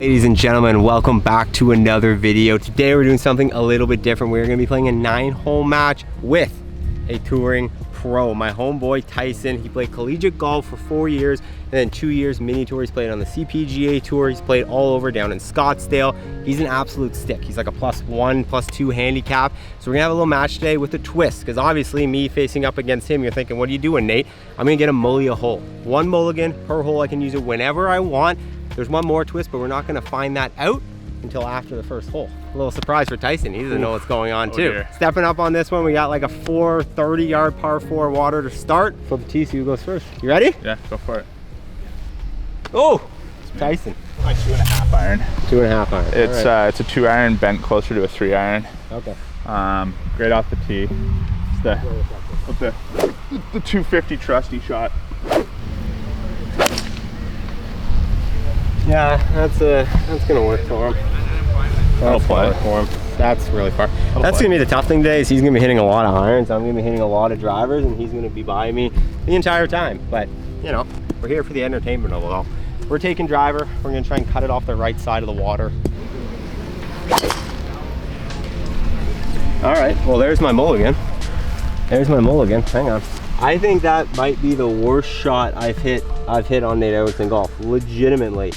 Ladies and gentlemen, welcome back to another video. Today we're doing something a little bit different. We're going to be playing a 9-hole match with a touring pro. My homeboy Tyson, he played collegiate golf for 4 years and then 2 years mini tour. He's played on the CPGA tour. He's played all over down in Scottsdale. He's an absolute stick. He's like a +1, +2 handicap. So we're gonna have a little match today with a twist, because obviously me facing up against him, you're thinking, what are you doing, Nate? I'm gonna get a mully a hole. One mulligan per hole. I can use it whenever I want. There's one more twist, but we're not gonna find that out until after the first hole. A little surprise for Tyson. He doesn't know what's going on too. Dear. Stepping up on this one, we got like a 430-yard par 4 water to start. Flip the tee, see who goes first. You ready? Yeah, go for it. Oh, Tyson. My 2.5 iron. 2.5 iron. It's right. It's a 2 iron bent closer to a 3 iron. Okay. Great off the tee. It's the 250 trusty shot. Yeah, that's gonna work for him. That's gonna work for him. That's really far. That's gonna be the tough thing today. Is he's gonna be hitting a lot of irons. I'm gonna be hitting a lot of drivers, and he's gonna be by me the entire time. But you know, we're here for the entertainment of it all. We're taking driver. We're gonna try and cut it off the right side of the water. All right. Well, there's my mulligan. There's my mulligan. Hang on. I think that might be the worst shot I've hit on Nate Edwards in golf, legitimately.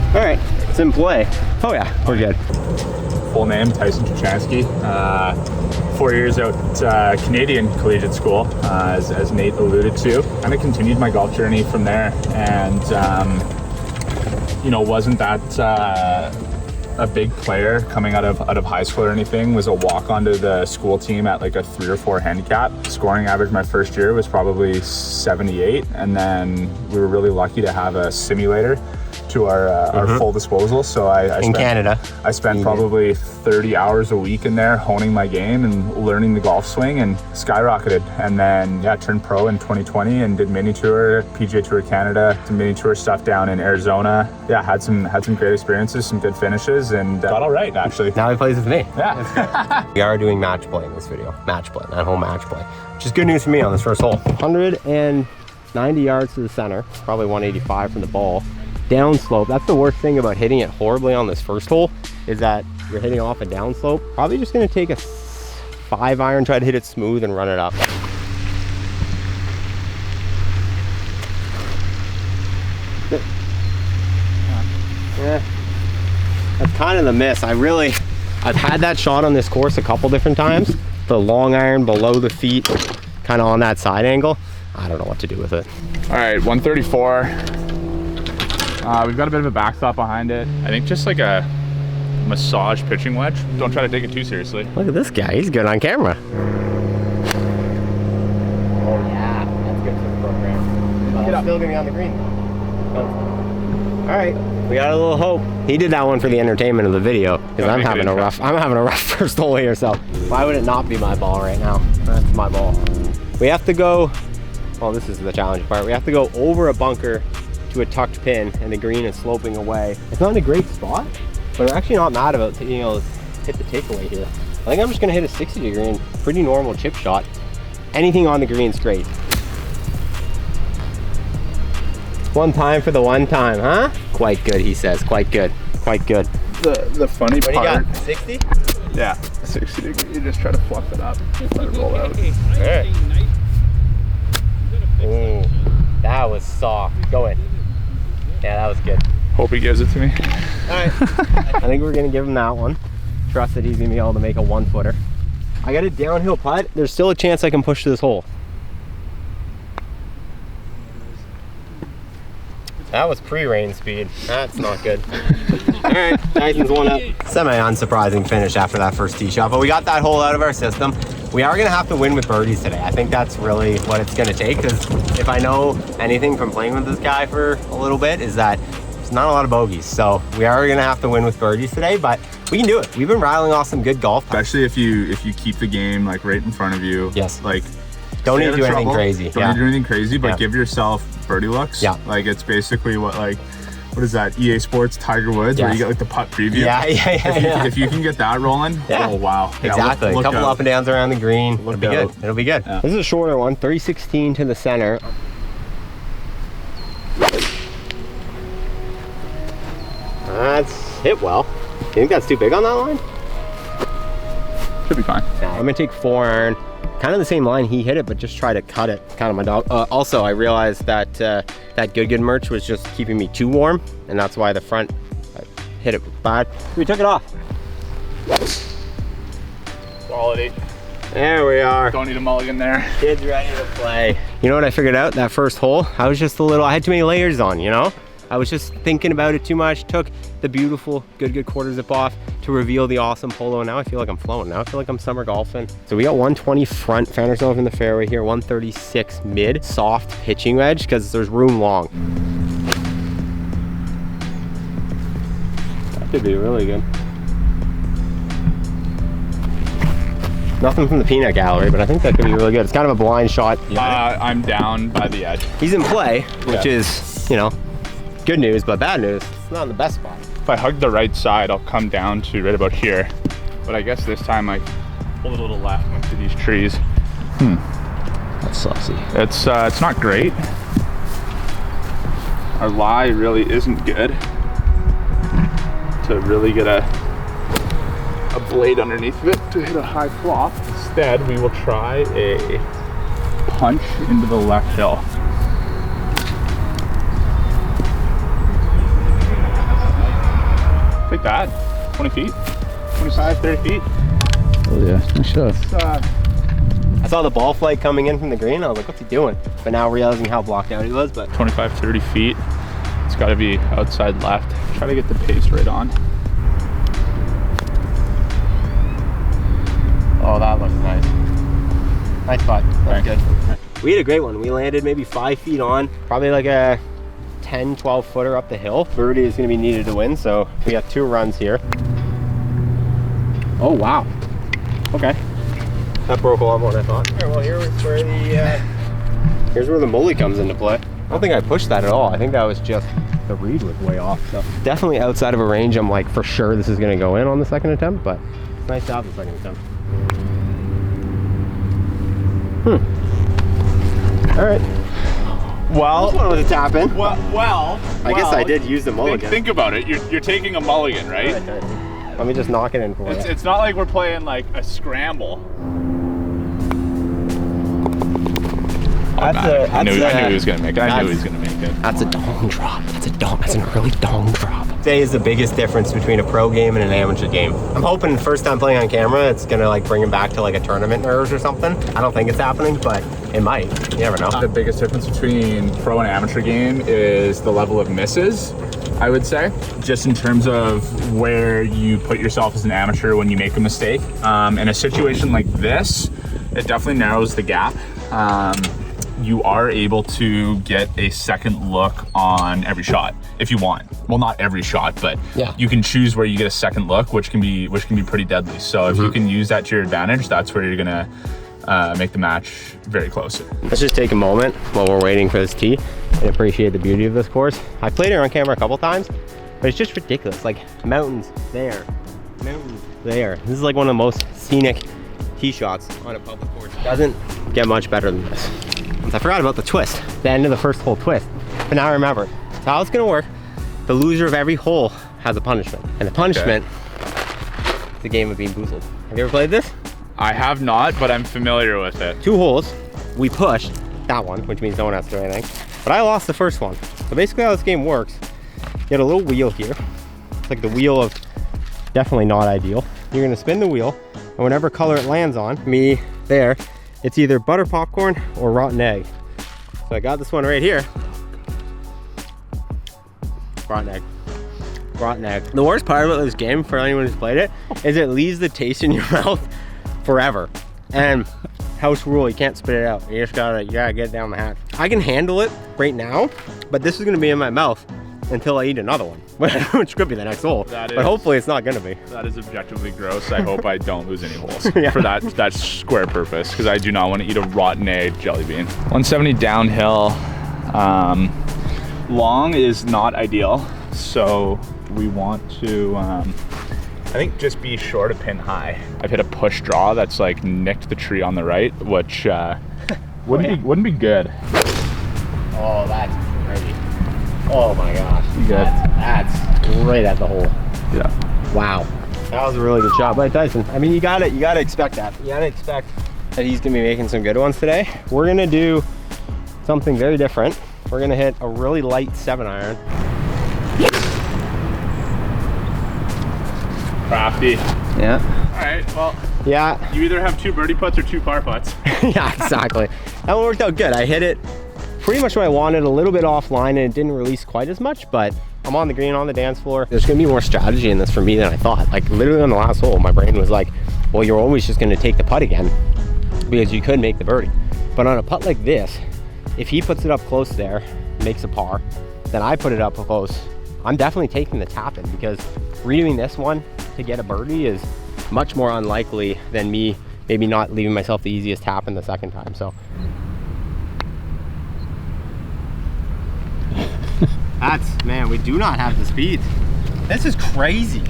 All right, it's in play. Oh yeah, we're good. Full name, Tyson Tuchansky. 4 years out Canadian collegiate school, as Nate alluded to. Kind of continued my golf journey from there, and you know, wasn't that a big player coming out of high school or anything. Was a walk onto the school team at like a 3 or 4 handicap. Scoring average my first year was probably 78, and then we were really lucky to have a simulator to our full disposal. So I spent probably 30 hours a week in there honing my game and learning the golf swing, and skyrocketed. And then yeah, turned pro in 2020 and did mini tour, PGA Tour Canada, some mini tour stuff down in Arizona. Yeah, had some great experiences, some good finishes, and got all right actually. Now he plays with me. Yeah. We are doing match play in this video. Match play, not home match play, which is good news for me on this first hole. 190 yards to the center, probably 185 from the ball. Downslope. That's the worst thing about hitting it horribly on this first hole, is that you're hitting off a downslope. Probably just going to take a 5 iron, try to hit it smooth and run it up. Yeah, that's kind of the miss. I've had that shot on this course a couple different times. The long iron below the feet, kind of on that side angle. I don't know what to do with it. All right, 134. We've got a bit of a backstop behind it. I think just like a massage pitching wedge. Don't try to take it too seriously. Look at this guy, he's good on camera. Oh yeah, that's good for the program. But I'm still gonna be on the green. All right, we got a little hope. He did that one for the entertainment of the video, because I'm having a rough first hole here. So why would it not be my ball right now? That's my ball. We have to go, well, this is the challenging part. We have to go over a bunker to a tucked pin, and the green is sloping away. It's not in a great spot, but I'm actually not mad about being able to hit the takeaway here. I think I'm just gonna hit a 60 green, pretty normal chip shot. Anything on the green is great. One time for the one time, huh? Quite good, he says. Quite good. Quite good. The funny part. What do you got? 60? Yeah, 60 degree. You just try to fluff it up. Just let it roll out. All right. Ooh, that was soft. Go in. Yeah, that was good. Hope he gives it to me. All right. I think we're gonna give him that one. Trust that he's gonna be able to make a 1-footer. I got a downhill putt. There's still a chance I can push this hole. That was pre-rain speed. That's not good. All right, Tyson's one up. Semi-unsurprising finish after that first tee shot, but we got that hole out of our system. We are gonna have to win with birdies today. I think that's really what it's gonna take, because if I know anything from playing with this guy for a little bit, is that there's not a lot of bogeys. So we are gonna have to win with birdies today, but we can do it. We've been rattling off some good golf. Especially if you keep the game like right in front of you. Yes. Like, don't need to do anything crazy. Don't need to do anything crazy, but give yourself birdie looks. Yeah. Like, it's basically what is that, EA Sports Tiger Woods, where you get like the putt preview? Yeah. If you can get that rolling, oh wow. Exactly. Look a couple out. up and downs around the green. It'll be good. It'll be good. Yeah. This is a shorter one, 316 to the center. That's hit well. You think that's too big on that line? Should be fine. I'm gonna take 4-iron. Kind of the same line he hit it, but just try to cut it. Kind of my dog. Also, I realized that that Good merch was just keeping me too warm, and that's why the front hit it bad. We took it off. Quality. There we are. Don't need a mulligan there. Kids ready to play. You know what I figured out that first hole? I was just I had too many layers on, you know? I was just thinking about it too much. Took the beautiful Good quarter zip off to reveal the awesome polo. Now I feel like I'm flowing. Now I feel like I'm summer golfing. So we got 120 front, found ourselves in the fairway here, 136 mid, soft pitching wedge because there's room long. That could be really good. Nothing from the peanut gallery, but I think that could be really good. It's kind of a blind shot. I'm down by the edge. He's in play, which is, you know, good news, but bad news. It's not in the best spot. If I hug the right side, I'll come down to right about here. But I guess this time I pulled a little left into these trees. That's saucy. It's not great. Our lie really isn't good to really get a blade underneath of it to hit a high flop. Instead, we will try a punch into the left hill. Like that, 20 feet, 25, 30 feet. Oh yeah, nice shot. I saw the ball flight coming in from the green. I was like, what's he doing? But now realizing how blocked out he was, but 25, 30 feet. It's gotta be outside left. Try to get the pace right on. oh, that looks nice. Nice putt. That's Right. good. We had a great one. We landed maybe 5 feet on, probably like a 10, 12 footer up the hill. Birdie is gonna be needed to win, so we got 2 runs here. Oh, wow. Okay. That broke a lot more than I thought. All right, well, here's where the mully comes into play. I don't think I pushed that at all. I think that was just the read was way off. So definitely outside of a range. I'm like, for sure this is gonna go in on the second attempt, but it's nice to have the second attempt. All right. Well, This one was a tap in. well. I guess I did use the mulligan. Think about it. You're taking a mulligan, right? Okay. Let me just knock it in for you. It's not like we're playing like a scramble. I knew he was gonna make it. I knew he was gonna make it. That's a dong drop. That's an early dong drop. Today is the biggest difference between a pro game and an amateur game. I'm hoping first time playing on camera, it's gonna like bring him back to like a tournament nerves or something. I don't think it's happening, but it might. You never know. The biggest difference between pro and amateur game is the level of misses, I would say. Just in terms of where you put yourself as an amateur when you make a mistake. In a situation like this, it definitely narrows the gap. You are able to get a second look on every shot if you want. Well, not every shot, but yeah, you can choose where you get a second look, which can be pretty deadly. So if you can use that to your advantage, that's where you're gonna make the match very close. Let's just take a moment while we're waiting for this tee and appreciate the beauty of this course. I played it on camera a couple times, but it's just ridiculous. Like mountains there, mountains there. This is like one of the most scenic tee shots on a public course. Doesn't get much better than this. I forgot about the twist, the end of the first hole twist. But now I remember. So how it's gonna work, the loser of every hole has a punishment. And the punishment is the game of Bean Boozled. Have you ever played this? I have not, but I'm familiar with it. 2 holes, we pushed that one, which means no one has to do anything. But I lost the first one. So basically how this game works, you get a little wheel here. It's like the wheel of, definitely not ideal. You're gonna spin the wheel, and whatever color it lands on, me there, it's either butter popcorn or rotten egg. So I got this one right here. Rotten egg. Rotten egg. The worst part about this game, for anyone who's played it, is it leaves the taste in your mouth forever. And house rule, you can't spit it out. You just gotta get it down the hatch. I can handle it right now, but this is gonna be in my mouth until I eat another one, which could be the next hole. But hopefully it's not gonna be. That is objectively gross. I hope I don't lose any holes Yeah. for that square purpose, because I do not want to eat a rotten egg jelly bean. 170 downhill. Long is not ideal, so we want to I think just be short of pin high. I've hit a push draw that's like nicked the tree on the right, which wouldn't be good. Oh, that's pretty. Oh my gosh. Good. That's right at the hole. Yeah. Wow. That was a really good shot by Tyson. I mean, you gotta expect that. You gotta expect that he's gonna be making some good ones today. We're gonna do something very different. We're gonna hit a really light 7-iron. Crafty. Yeah. All right, well, Yeah. you either have 2 birdie putts or 2 par putts. Yeah, exactly. That one worked out good. I hit it pretty much what I wanted, a little bit offline, and it didn't release quite as much, but I'm on the green, on the dance floor. There's gonna be more strategy in this for me than I thought. Like literally on the last hole, my brain was like, well, you're always just gonna take the putt again because you could make the birdie. But on a putt like this, if he puts it up close there, makes a par, then I put it up close, I'm definitely taking the tap in, because redoing this one to get a birdie is much more unlikely than me maybe not leaving myself the easiest tap in the second time. So that's, man, we do not have the speed. This is crazy.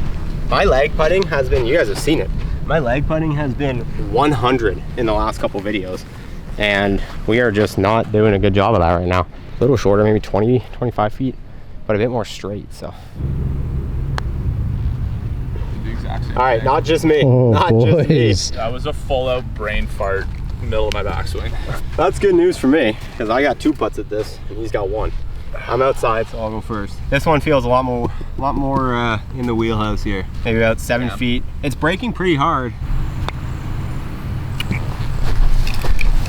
My leg putting has been, you guys have seen it, my leg putting has been 100 in the last couple videos, and we are just not doing a good job of that right now. A little shorter, maybe 20, 25 feet, but a bit more straight, so. All right, not just me, not just me. That was a full-out brain fart, middle of my backswing. That's good news for me, because I got 2 putts at this, and he's got 1. I'm outside, so I'll go first. This one feels a lot more in the wheelhouse here. Maybe about 7 feet. It's braking pretty hard.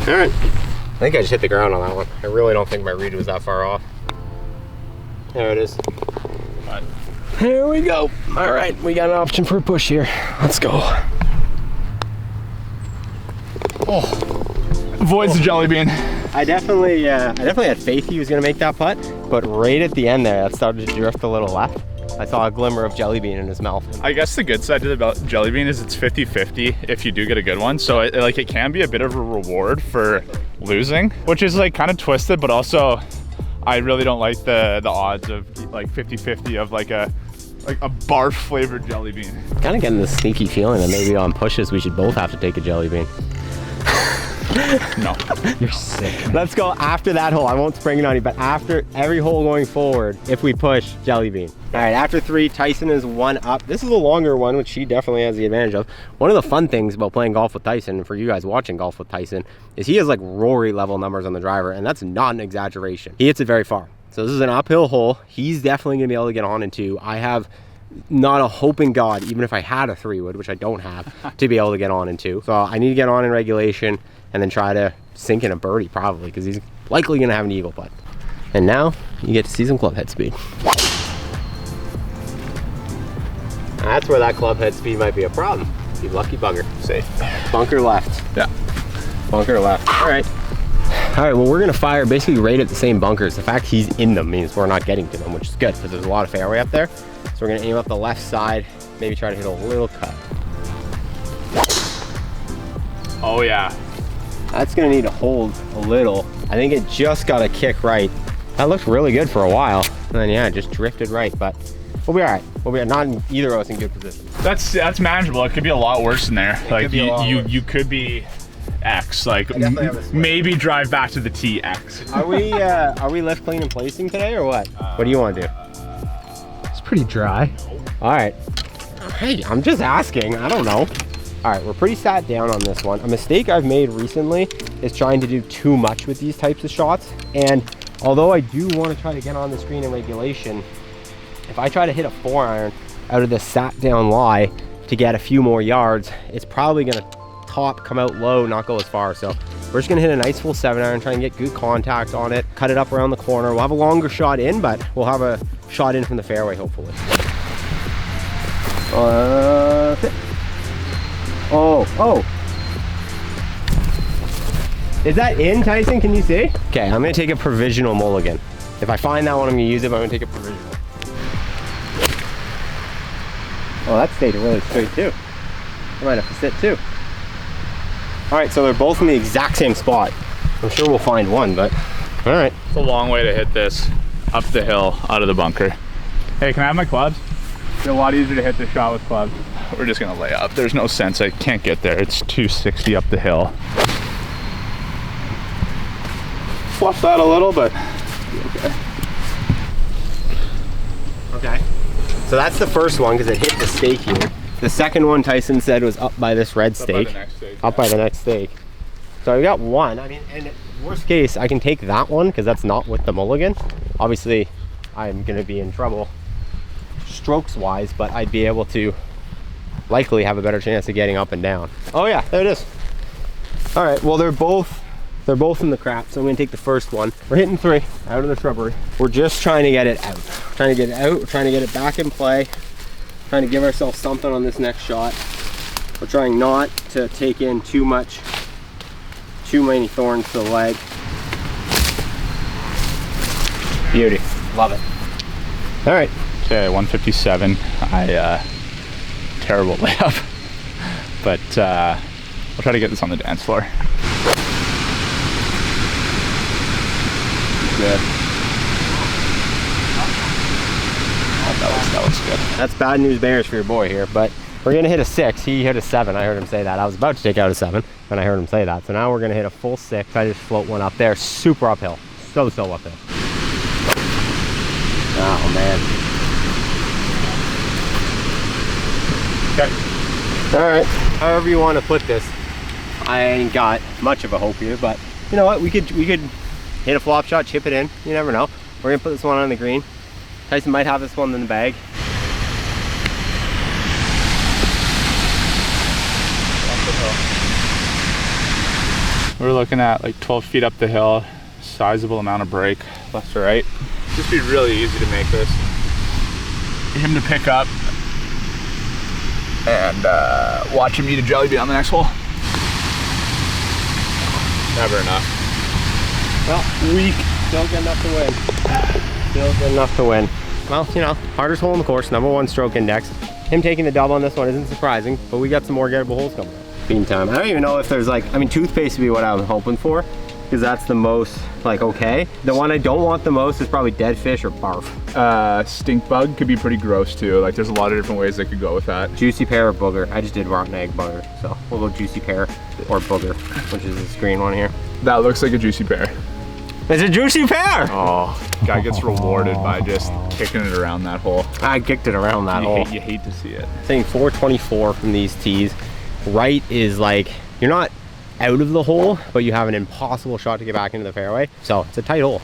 All right. I think I just hit the ground on that one. I really don't think my read was that far off. There it is. Right. Here we go. All right, we got an option for a push here. Let's go. Oh, avoids the jelly bean. I definitely had faith he was gonna make that putt, but right at the end there, that started to drift a little left. I saw a glimmer of jelly bean in his mouth. I guess the good side to the jelly bean is it's 50-50 if you do get a good one. So it can be a bit of a reward for losing, which is like kind of twisted, but also I really don't like the odds of like 50-50 of like a barf flavored jelly bean. Kind of getting this sneaky feeling that maybe on pushes we should both have to take a jelly bean. No. You're sick. Let's go after that hole. I won't spring it on you, but after every hole going forward, if we push, jelly bean. All right, after 3, Tyson is 1 up. This is a longer one, which he definitely has the advantage of. One of the fun things about playing golf with Tyson, and for you guys watching golf with Tyson, is he has like Rory level numbers on the driver, and that's not an exaggeration. He hits it very far. So this is an uphill hole. He's definitely gonna be able to get on in 2. I have not a hope in God, even if I had a 3-wood, which I don't have, to be able to get on in 2. So I need to get on in regulation and then try to sink in a birdie probably, because he's likely gonna have an eagle putt. And now you get to see some club head speed. That's where that club head speed might be a problem. You lucky bugger. Safe. Bunker left. Yeah. Bunker left. All right. All right, well, we're gonna fire basically right at the same bunkers. The fact he's in them means we're not getting to them, which is good because there's a lot of fairway up there. So we're gonna aim up the left side, maybe try to hit a little cut. Oh yeah. That's gonna need to hold a little. I think it just got a kick right. That looked really good for a while. And then yeah, it just drifted right, but we'll be all right. We'll be not either of us in good position. That's manageable. It could be a lot worse in there. Like you could be X, like maybe drive back to the TX. Are we lift, clean, and placing today or what? What do you want to do? It's pretty dry. All right. Hey, I'm just asking. I don't know. All right, we're pretty sat down on this one. A mistake I've made recently is trying to do too much with these types of shots. And although I do want to try to get on the screen in regulation, if I try to hit a 4-iron out of this sat down lie to get a few more yards, it's probably gonna top, come out low, not go as far. So we're just gonna hit a nice full 7-iron, try and get good contact on it, cut it up around the corner. We'll have a longer shot in, but we'll have a shot in from the fairway, hopefully. Oh. Is that in, Tyson? Can you see? Okay, I'm gonna take a provisional mulligan. If I find that one, I'm gonna use it, but I'm gonna take a provisional. Oh, that stayed really straight too. I might have to sit too. All right, so they're both in the exact same spot. I'm sure we'll find one, but all right. It's a long way to hit this up the hill out of the bunker. Hey, can I have my clubs? It's a lot easier to hit this shot with clubs. We're just gonna lay up. There's no sense, I can't get there. It's 260 up the hill. Fluff that a little, but Okay. So that's the first one because it hit the stake here. The second one Tyson said was up by this red stake. Up by the next stake. So we got one. I mean, and worst case, I can take that one because that's not with the mulligan. Obviously, I'm gonna be in trouble strokes wise, but I'd be able to likely have a better chance of getting up and down. Oh yeah, there it is. All right, well they're both in the crap, so I'm gonna take the first one. We're hitting 3 out of the shrubbery. We're just trying to get it out. Trying to get it out, we're trying to get it back in play. Trying to give ourselves something on this next shot. We're trying not to take in too many thorns to the leg. Beauty, love it. All right. Okay, 157. Terrible layup, but we'll try to get this on the dance floor. Good. That looks good. That's bad news bears for your boy here, but we're gonna hit a 6. He hit a 7. I heard him say that. I was about to take out a 7 when I heard him say that. So now we're gonna hit a full 6. I just float one up there, super uphill, so uphill. Oh man. Okay. All right. However you want to put this, I ain't got much of a hope here, but you know what? We could hit a flop shot, chip it in. You never know. We're gonna put this one on the green. Tyson might have this one in the bag. We're looking at like 12 feet up the hill, sizable amount of break left to right. Just be really easy to make this. Him to pick up and watch him eat a jelly bean on the next hole. Never enough. Well, weak. Still good enough to win. Still good enough to win. Well, you know, hardest hole in the course, #1 stroke index. Him taking the dub on this one isn't surprising, but we got some more gettable holes coming up. Bean time. I don't even know if there's like, I mean, toothpaste would be what I was hoping for, because that's the most, like, okay. The one I don't want the most is probably dead fish or barf. Stink bug could be pretty gross too. Like, there's a lot of different ways they could go with that. Juicy pear or booger. I just did rotten egg booger, so we'll go juicy pear or booger, which is this green one here. That looks like a juicy pear. It's a juicy pear! Oh, guy gets rewarded by just kicking it around that hole. I kicked it around that hole. You hate to see it. Saying 424 from these tees. Right is like, you're not out of the hole, but you have an impossible shot to get back into the fairway. So it's a tight hole.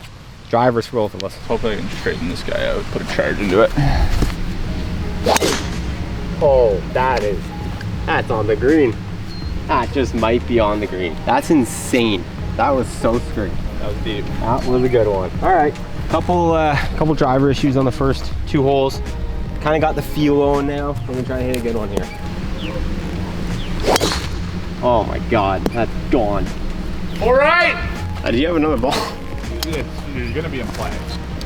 Drivers for both of us. Hopefully I can straighten this guy out, put a charge into it. Oh, that's on the green. That just might be on the green. That's insane. That was so straight. That was deep. That was a good one. All right, couple driver issues on the first 2 holes. Kind of got the feel going now. We're gonna try to hit a good one here. Oh my God, that's gone. All right. Do you have another ball? You're gonna be in play.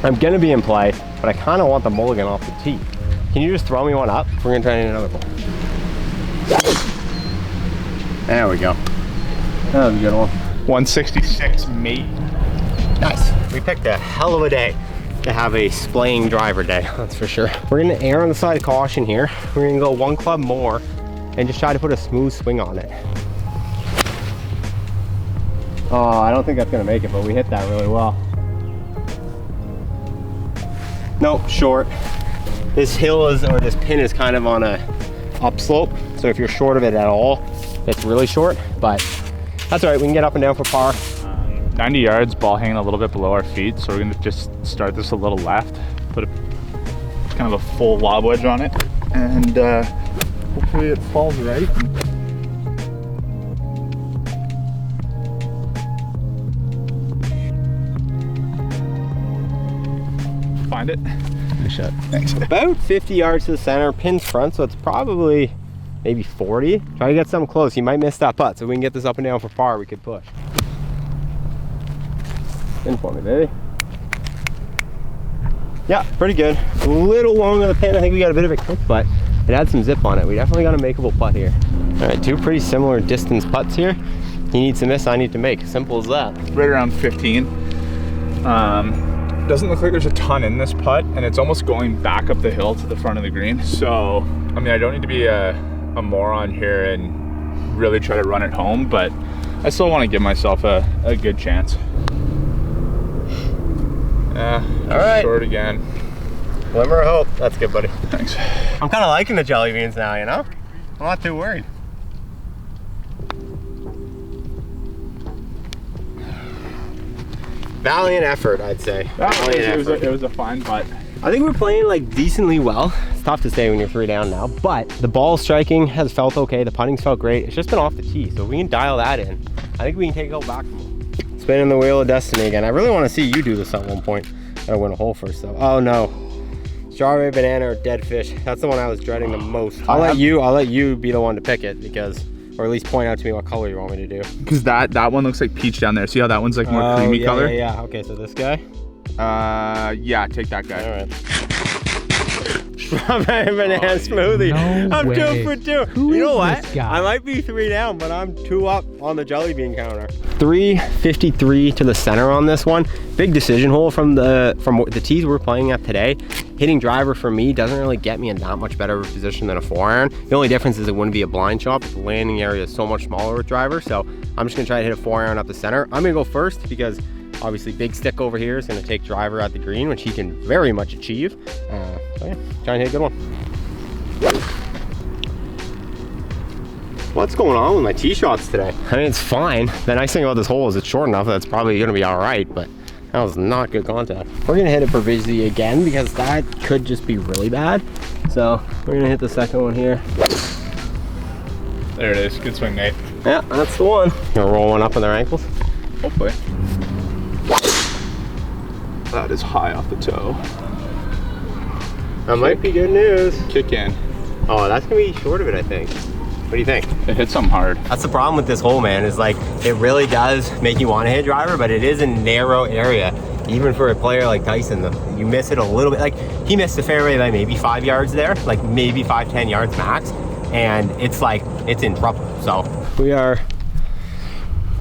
I'm gonna be in play, but I kind of want the mulligan off the tee. Can you just throw me one up? We're gonna try and hit another ball. There we go. That was a good one. 166, mate. Nice. We picked a hell of a day to have a splaying driver day, that's for sure. We're gonna err on the side of caution here. We're gonna go 1 club more and just try to put a smooth swing on it. Oh, I don't think that's gonna make it, but we hit that really well. Nope, short. This hill is, or this pin is kind of on a upslope. So if you're short of it at all, it's really short, but that's all right. We can get up and down for par. 90 yards, ball hanging a little bit below our feet. So we're gonna just start this a little left, put kind of a full lob wedge on it, and hopefully it falls right. Find it. Good shot. Thanks. About 50 yards to the center, pin's front, so it's probably maybe 40. Try to get something close. You might miss that putt, so if we can get this up and down for par, we could push. In for me, baby. Yeah, pretty good. A little long on the pin. I think we got a bit of a kick, but it had some zip on it. We definitely got a makeable putt here. All right, 2 pretty similar distance putts here. He needs to miss, I need to make. Simple as that. Right around 15. Doesn't look like there's a ton in this putt, and it's almost going back up the hill to the front of the green. So, I mean, I don't need to be a moron here and really try to run it home, but I still want to give myself a good chance. All right. Short again. Glimmer of hope. That's good, buddy. Thanks. I'm kind of liking the jelly beans now, you know? I'm not too worried. Valiant effort, I'd say. It was a fine putt. I think we're playing like decently well. It's tough to say when you're 3 down now, but the ball striking has felt okay. The putting's felt great. It's just been off the tee, so if we can dial that in, I think we can take it back from them. Spinning the wheel of destiny again. I really want to see you do this at one point. Gotta win a hole first though. Oh no. Strawberry banana or dead fish. That's the one I was dreading the most. I'll let you be the one to pick it because, or at least point out to me what color you want me to do. Because that one looks like peach down there. See how that one's like more creamy color? Yeah. Okay, so this guy? Yeah, take that guy. All right. Strawberry banana smoothie. No I'm way. 2 for 2. Who you know is what? this guy? I might be 3 down, but I'm 2 up on the jelly bean counter. 353 to the center on this one. Big decision hole from the tees we're playing at today. Hitting driver for me doesn't really get me in that much better of a position than a 4-iron. The only difference is it wouldn't be a blind shot, but the landing area is so much smaller with driver. So I'm just gonna try to hit a 4-iron up the center. I'm gonna go first because obviously big stick over here is gonna take driver at the green, which he can very much achieve. So yeah, trying to hit a good one. What's going on with my tee shots today? I mean, it's fine. The nice thing about this hole is it's short enough that it's probably gonna be all right, but that was not good contact. We're gonna hit it provisionally again because that could just be really bad. So we're gonna hit the second one here. There it is. Good swing, Nate. Yeah, that's the one. Gonna roll one up on their ankles. Hopefully. That is high off the toe. That might be good news. Kick in. Oh, that's gonna be short of it, I think. What do you think? It hit something hard. That's the problem with this hole, man, is like, it really does make you want to hit driver, but it is a narrow area. Even for a player like Tyson, you miss it a little bit. Like, he missed the fairway by maybe 5 yards there, like maybe 5-10 yards max. And it's like, it's in trouble. So we are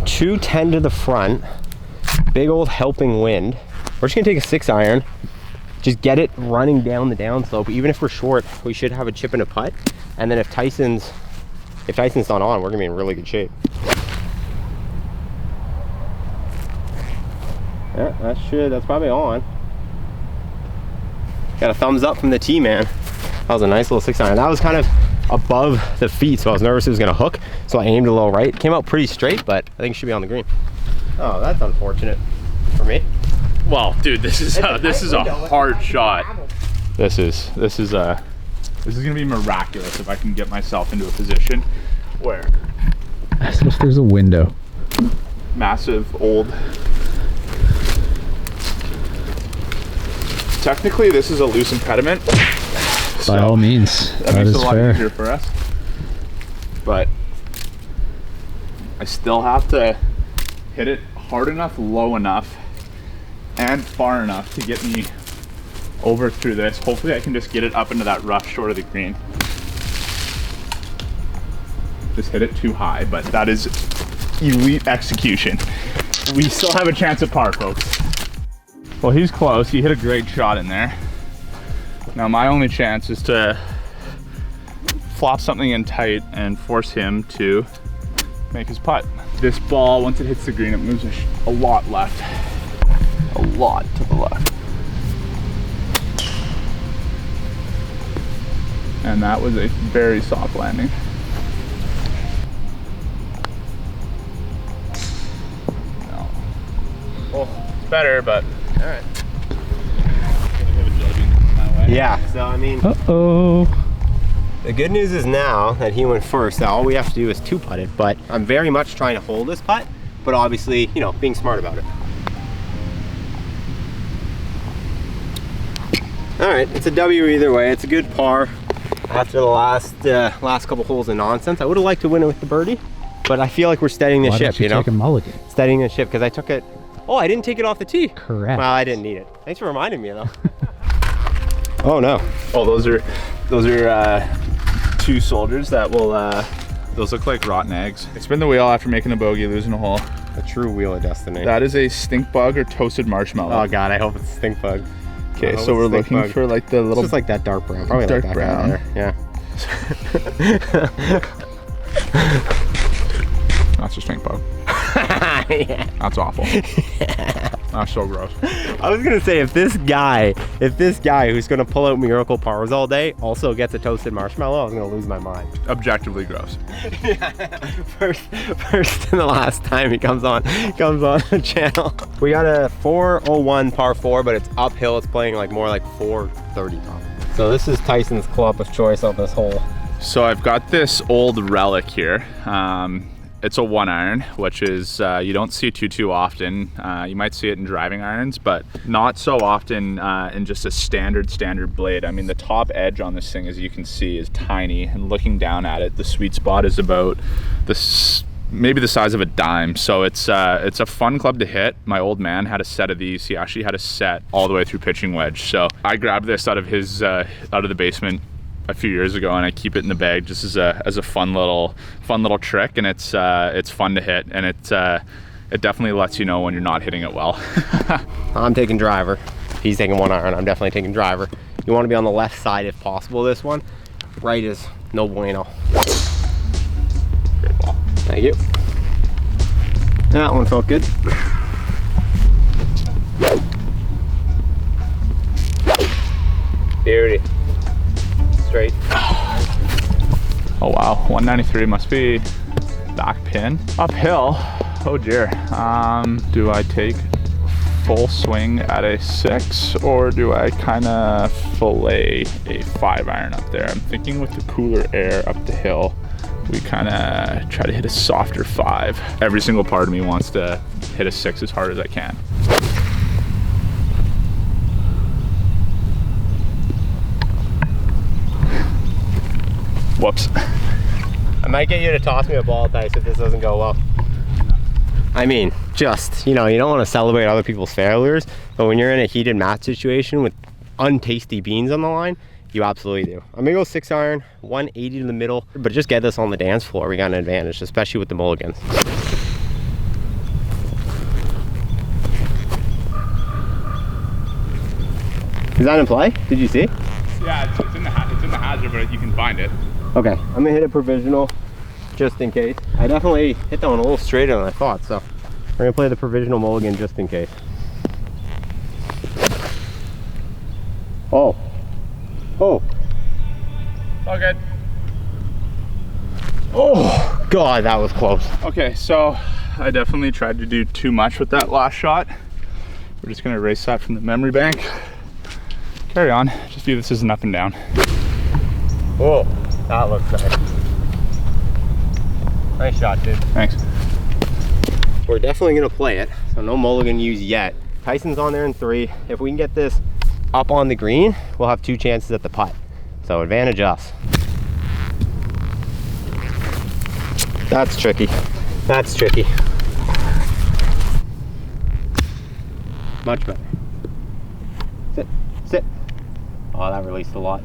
210 to the front, big old helping wind. We're just gonna take a 6-iron, just get it running down the downslope. Even if we're short, we should have a chip and a putt. And then if Tyson's not on, we're gonna be in really good shape. Yeah, that's probably on. Got a thumbs up from the tee, man. That was a nice little 6-iron. That was kind of above the feet, so I was nervous it was gonna hook. So I aimed a little right. It came out pretty straight, but I think it should be on the green. Oh, that's unfortunate for me. Well, dude, this is a hard shot. This is gonna be miraculous if I can get myself into a position where As if there's a window. massive old. Technically, this is a loose impediment. By all means, That that makes it is a lot fair. easier for us. But I still have to hit it hard enough, low enough, and far enough to get me over through this. Hopefully I can just get it up into that rough short of the green. Just hit it too high, but that is elite execution. We still have a chance at par, folks. Well, he's close. He hit a great shot in there. Now my only chance is to flop something in tight and force him to make his putt. This ball, once it hits the green, it moves a lot left. A lot to the left. And that was a very soft landing. No. Well, it's better, but all right. Yeah, so I mean, Uh-oh. the good news is now that he went first, that all we have to do is 2-putt it, but I'm very much trying to hold this putt, but obviously, you know, being smart about it. All right, it's a W either way. It's a good par. After the last couple holes of nonsense, I would have liked to win it with the birdie, but I feel like we're steadying the Why ship, don't you know? take a mulligan? Steadying the ship, because I took it. Oh, I didn't take it off the tee. Correct. Well, I didn't need it. Thanks for reminding me, though. Oh no. Oh, those are two soldiers that will. Those look like rotten eggs. I spin the wheel after making a bogey, losing a hole. A true wheel of destiny. That is a stink bug or toasted marshmallow. Oh god, I hope it's a stink bug. Okay, so we're looking for like the little. It's just like that dark brown. Probably dark like that brown. There. Yeah. That's a stink bug. Yeah. That's awful. That's so gross. I was gonna say, if this guy who's gonna pull out miracle pars all day also gets a toasted marshmallow, I was gonna lose my mind. Objectively gross. First and the last time he comes on the channel. We got a 401 par 4, but it's uphill. It's playing like more like 430 top. So this is Tyson's club of choice on this hole. So I've got this old relic here. It's a 1-iron, which is, you don't see too often. You might see it in driving irons, but not so often in just a standard blade. I mean, the top edge on this thing, as you can see, is tiny, and looking down at it, the sweet spot is about this, maybe the size of a dime. So it's a fun club to hit. My old man had a set of these. He actually had a set all the way through pitching wedge. So I grabbed this out of the basement a few years ago, and I keep it in the bag just as a fun little trick, and it's fun to hit, and it definitely lets you know when you're not hitting it well. I'm taking driver. He's taking 1-iron. I'm definitely taking driver. You want to be on the left side if possible. This one, right is no bueno. Great ball. Thank you. That one felt good. Birdie. Straight. Oh wow, 193 must be back pin. Uphill, oh dear. Do I take full swing at a 6, or do I kind of fillet a 5-iron up there? I'm thinking with the cooler air up the hill, we kind of try to hit a softer 5. Every single part of me wants to hit a 6 as hard as I can. Whoops. I might get you to toss me a ball, Dice, if this doesn't go well. I mean, just, you don't want to celebrate other people's failures, but when you're in a heated match situation with untasty beans on the line, you absolutely do. I'm gonna go 6-iron, 180 to the middle, but just get this on the dance floor. We got an advantage, especially with the mulligans. Is that in play? Did you see? Yeah, it's in the hazard, but you can find it. Okay, I'm gonna hit a provisional just in case. I definitely hit that one a little straighter than I thought, so we're gonna play the provisional mulligan just in case. Oh. Oh. All good. Oh, God, that was close. Okay, so I definitely tried to do too much with that last shot. We're just gonna erase that from the memory bank. Carry on, just view this as an up and down. Oh, that looks nice. Nice shot, dude. Thanks. We're definitely gonna play it, so no mulligan used yet. Tyson's on there in 3. If we can get this up on the green, we'll have 2 chances at the putt. So advantage us. That's tricky. That's tricky. Much better. Sit, sit. Oh, that released a lot.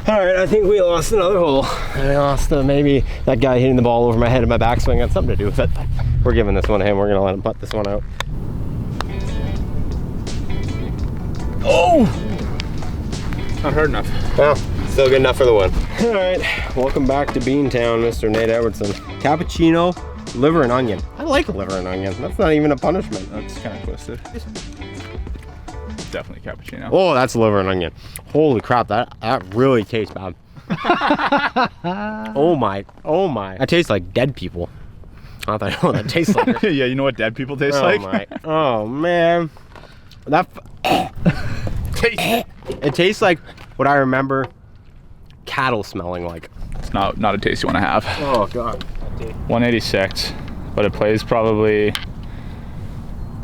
All right, I think we lost another hole. I lost maybe that guy hitting the ball over my head and my backswing had something to do with it. But we're giving this one to him. We're gonna let him putt this one out. Oh! Not hard enough. Well, still good enough for the win. All right, welcome back to Beantown, Mr. Nate Edwardson. Cappuccino, liver and onion. I like liver and onion. That's not even a punishment. That's kind of twisted. Definitely cappuccino. Oh, that's liver and onion. Holy crap, that really tastes bad. Oh my. That tastes like dead people. I don't know what that tastes like. Yeah, you know what dead people taste like? My. Oh man. That it tastes like what I remember cattle smelling like. It's not a taste you want to have. Oh God. 186, but it plays probably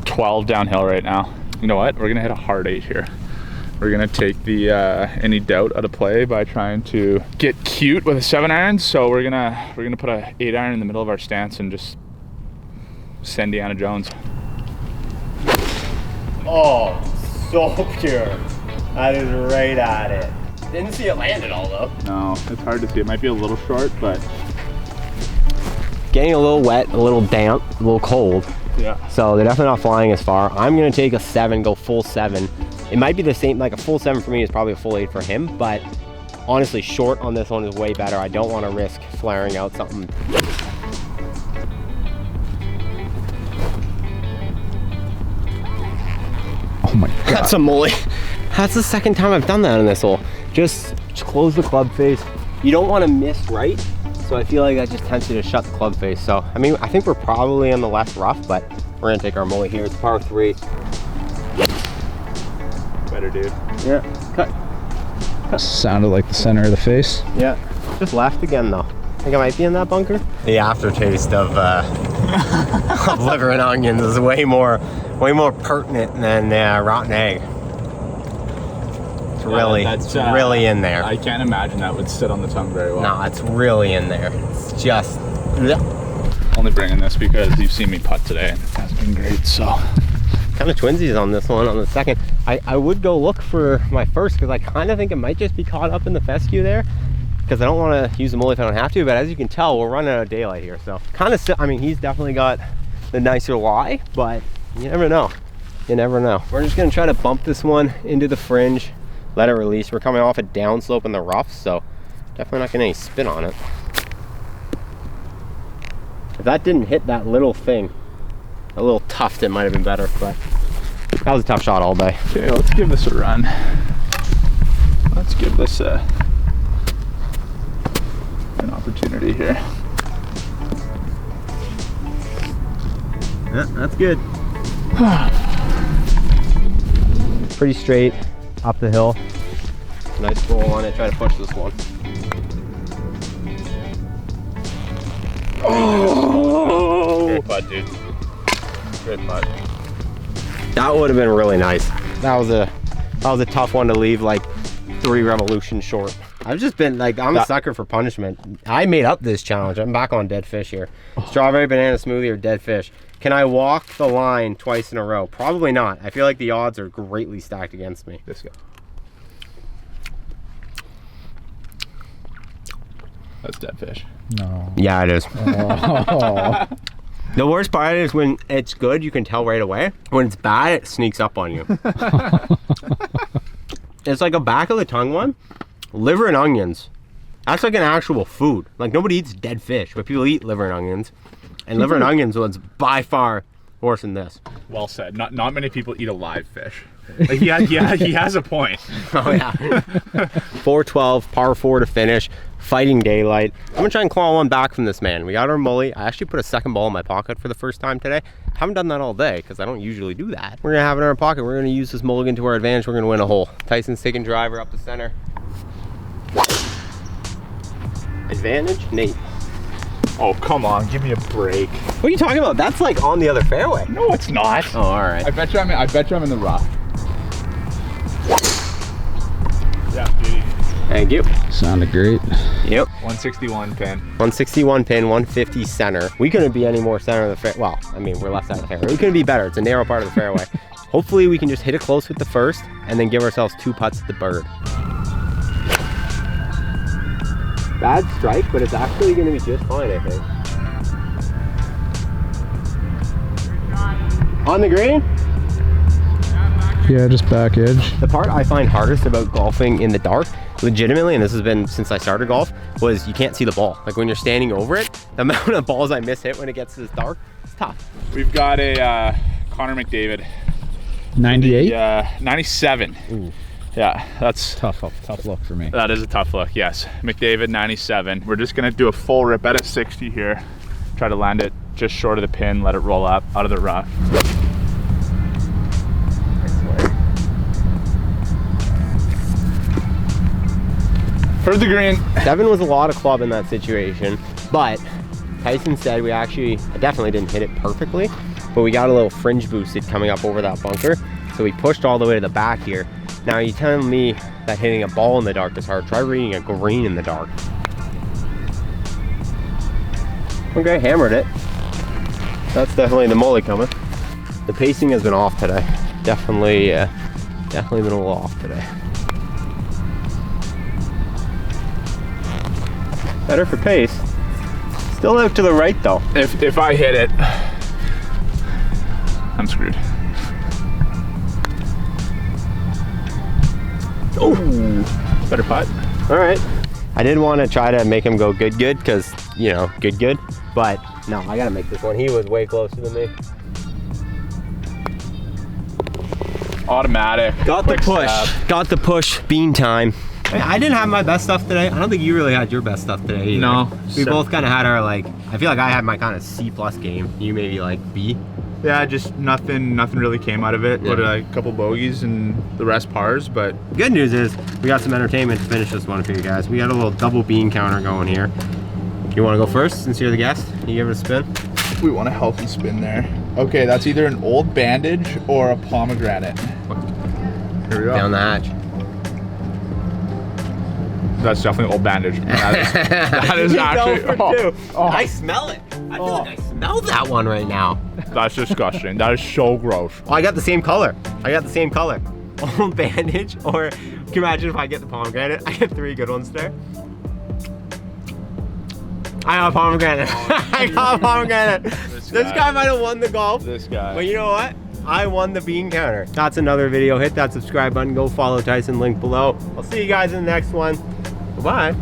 12 downhill right now. You know what? We're gonna hit a hard 8 here. We're gonna take the any doubt out of play by trying to get cute with a 7-iron. So we're gonna put a 8-iron in the middle of our stance and just send Deanna Jones. Oh, so pure. That is right at it. Didn't see it land at all though. No, it's hard to see. It might be a little short, but getting a little wet, a little damp, a little cold. yeah. So they're definitely not flying as far. I'm gonna take a 7, go full 7. It might be the same, like a full 7 for me is probably a full 8 for him, but honestly, short on this one is way better. I don't want to risk flaring out something. That's a mully. That's the second time I've done that in this hole. Just close the club face. You don't want to miss right, so I feel like that just tempts you to shut the club face. So, I mean, I think we're probably on the left rough, but we're gonna take our mully here. It's par 3. Better, dude. Yeah, cut. Sounded like the center of the face. Yeah, just left again though. I think I might be in that bunker. The aftertaste of, of liver and onions is way more pertinent than rotten egg. It's really, it's really in there. I can't imagine that would sit on the tongue very well. No, it's really in there. It's just. Only bringing this because you've seen me putt today and it has been great, so. Kind of twinsies on this one on the second. I would go look for my first because I kind of think it might just be caught up in the fescue there because I don't want to use the mully if I don't have to, but as you can tell, we're running out of daylight here. So kind of, I mean, he's definitely got the nicer lie, but you never know. You never know. We're just going to try to bump this one into the fringe, let it release. We're coming off a downslope in the rough, so definitely not getting any spin on it. If that didn't hit that little thing, a little tuft, it might have been better, but that was a tough shot all day. Okay, let's give this a run. Let's give this an opportunity here. Yeah, that's good. Pretty straight up the hill. Nice roll on it. Try to push this one. Oh! Great putt, dude. Great putt. That would have been really nice. That was a tough one to leave like 3 revolutions short. I've just been like, I'm a sucker for punishment. I made up this challenge. I'm back on dead fish here. Strawberry banana smoothie or dead fish. Can I walk the line twice in a row? Probably not. I feel like the odds are greatly stacked against me. Let's go. That's dead fish. No. Yeah, it is. Oh. The worst part is when it's good, you can tell right away. When it's bad, it sneaks up on you. It's like a back of the tongue one. Liver and onions. That's like an actual food. Like nobody eats dead fish, but people eat liver and onions. And liver and onions was by far worse than this. Well said. Not many people eat a live fish. Like, yeah, he has a point. Oh yeah. 412, par 4 to finish. Fighting daylight. I'm gonna try and claw one back from this man. We got our mully. I actually put a second ball in my pocket for the first time today. Haven't done that all day because I don't usually do that. We're gonna have it in our pocket. We're gonna use this mulligan to our advantage. We're gonna win a hole. Tyson's taking driver up the center. Advantage, Nate. Oh, come on, give me a break. What are you talking about? That's like on the other fairway. No, it's not. Oh, all right. I bet you I'm in the rough. Yeah, beauty. Thank you. Sounded great. Yep. 161 pin. 161 pin, 150 center. We couldn't be any more center of the fairway. Well, I mean, we're left side of the fairway. We couldn't be better. It's a narrow part of the fairway. Hopefully we can just hit it close with the first and then give ourselves 2 putts at the bird. Bad strike, but it's actually going to be just fine, I think. On the green? Yeah, just back edge. The part I find hardest about golfing in the dark, legitimately, and this has been since I started golf, was you can't see the ball. Like when you're standing over it, the amount of balls I miss hit when it gets this dark, it's tough. We've got a Connor McDavid. 98? Yeah, 97. Ooh. Yeah, that's Tough look for me. that is a tough look. Yes, McDavid 97. We're just gonna do a full rip at a 60 here. Try to land it just short of the pin, let it roll up out of the rough. Heard the green. 7 was a lot of club in that situation, but Tyson said I definitely didn't hit it perfectly, but we got a little fringe boosted coming up over that bunker, so we pushed all the way to the back here. Now you telling me that hitting a ball in the dark is hard. Try reading a green in the dark. Okay, hammered it. That's definitely the mully coming. The pacing has been off today. Definitely been a little off today. Better for pace. Still out to the right though. If I hit it, I'm screwed. Oh, better putt. All right. I did want to try to make him go good because, you know, good, but no, I gotta make this one. He was way closer than me. automatic. Got the quick push. step. Got the push. Bean time. I didn't have my best stuff today. I don't think you really had your best stuff today either. No. We both kind of had our like, I feel like I had my kind of C+ game. You maybe like B. Yeah, just nothing really came out of it. Yeah. What, a couple bogeys and the rest pars, but Good news is we got some entertainment to finish this one for you guys. We got a little double bean counter going here. You want to go first since you're the guest? You give it a spin? we want a healthy spin there. Okay, that's either an old bandage or a pomegranate. Here we go. Down the hatch. That's definitely old bandage. That is You actually. go for two. I smell it. I feel like I smell that one right now. That's disgusting. That is so gross. Oh, I got the same color. Old bandage, or can you imagine if I get the pomegranate? I get 3 good ones there. I got a pomegranate. I got a pomegranate. This guy might have won the golf. This guy. But you know what? I won the bean counter. That's another video. Hit that subscribe button. Go follow Tyson. Link below. I'll see you guys in the next one. Bye-bye.